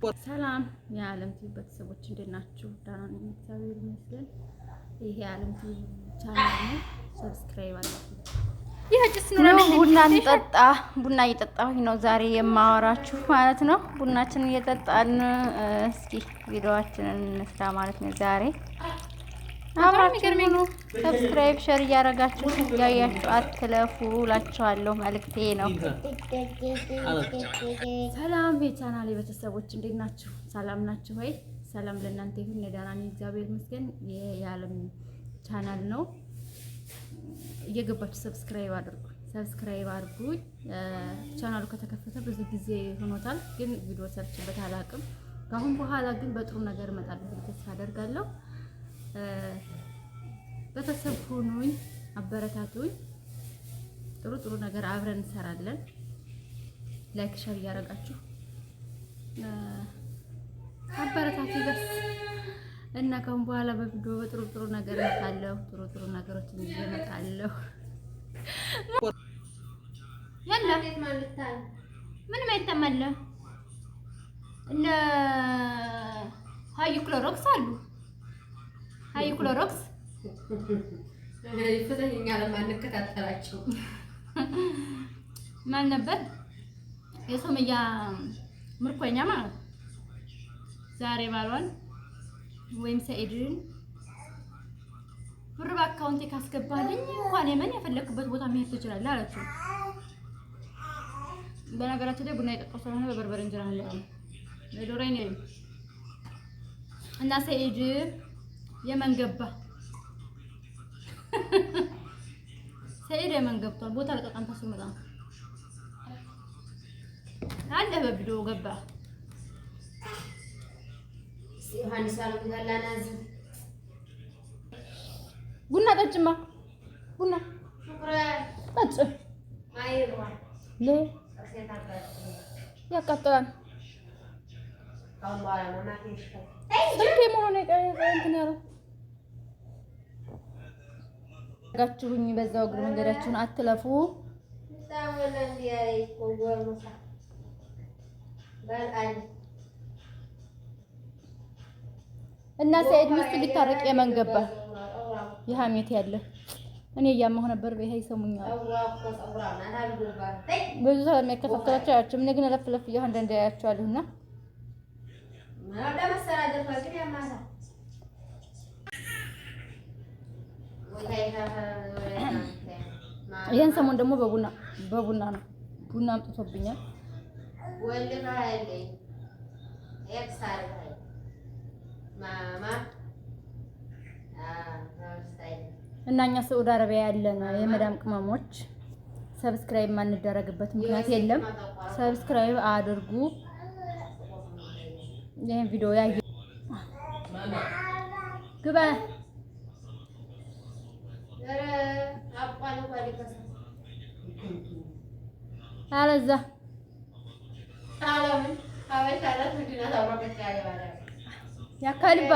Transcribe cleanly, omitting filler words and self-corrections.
ሰላም የዓለም ቲቪ ቤተሰቦች እንዴት ናችሁ? ደህና ነኝ፣ እግዚአብሔር ይመስገን። ይሄ የዓለም ቲቪ ቻናል ነው። ሰብስክራይብ አድርጉ። ቡና እየጠጣሁኝ ነው ዛሬ የማወራችሁ ማለት ነው። ቡናችንን እየጠጣን እስኪ ቪዲዮአችንን እንስራ ማለት ነው። ዛሬ አብራችሁ ሰብስክራይብ ሼር እያደረጋችሁ ያያችሁ አትለፉ እላችኋለሁ፣ መልእክቴ ነው። ሰላም የቻናሌ ቤተሰቦች እንዴት ናችሁ? ሰላም ናችሁ ወይ? ሰላም ለእናንተ ይሁን። ደህና ነኝ እግዚአብሔር ይመስገን። የዓለም ቻናል ነው። እየገባችሁ ሰብስክራይብ አድርጉ። ቻናሉ ከተከፈተ ብዙ ጊዜ ሆኖታል፣ ግን ቪዲዮ ሰርችበት አላውቅም። ከአሁን በኋላ ግን በጥሩ ነገር እመጣለሁ ተስፋ አደርጋለሁ። ቤተሰብ ሁኑኝ፣ አበረታቱኝ። ጥሩ ነገር አብረን እንሰራለን። ላይክ ሼር እያደረጋችሁ አበረታቱኝ በስ እና ከአሁን በኋላ በቪዲዮ በጥሩ ነገር እመጣለሁ። ጥሩ ነገሮችን ይዤ እመጣለሁ። ምን ማይተማለ እነ ሀዩ ክሎሮክስ አሉ። ሀዩ ክሎሮክስ ይፈተኛ ለማንከታተላቸው ማን ነበር? የሶመያ ምርኮኛ ማለት ዛሬ ባሏን ወይም ሰኢድን ብር በአካውንቴ ካስገባልኝ እንኳን የመን የፈለክበት ቦታ መሄድ ትችላለህ አለችው። በነገራችን ላይ ቡና የጠጣው ስለሆነ በበርበሬ እንጀራ ነው ለዶራይ ነው እና ሰኢድ የመን ገባ። ሰኢድ የመን ገብቷል። ቦታ ለቀቃም ተስመጣ አለ በቪዲዮ ገባ። ዮሐንስ አልኩላናዝ ቡና ጠጭማ ቡና ጠጭ አይሯ ለ ያቃጥላል። ስልኬ መሆነ እንትን ያለው ጋችሁኝ በዛው እግር መንገዳችሁን አትለፉ። እና ሰኢድ ሚስቱ ሊታረቅ የመን ገባ። የሀሜት ያለ እኔ እያማሁ ነበር። በይሄ ይሰሙኛል ብዙ ሰው የሚከታተላቸው ያቸው ምን ግን ለፍለፍ ይሁን አንዳንዴ ያያቸዋለሁና ይሄን ሰሞን ደግሞ በቡና ነው። ቡና አምጥቶብኛል። እና እኛ ሳዑዲ አረቢያ ያለን የመዳም ቅመሞች ሰብስክራይብ ማንደረግበት ምክንያት የለም። ሰብስክራይብ አድርጉ። ይሄን ቪዲዮ ያየ ግባ አለዛ ያካልባ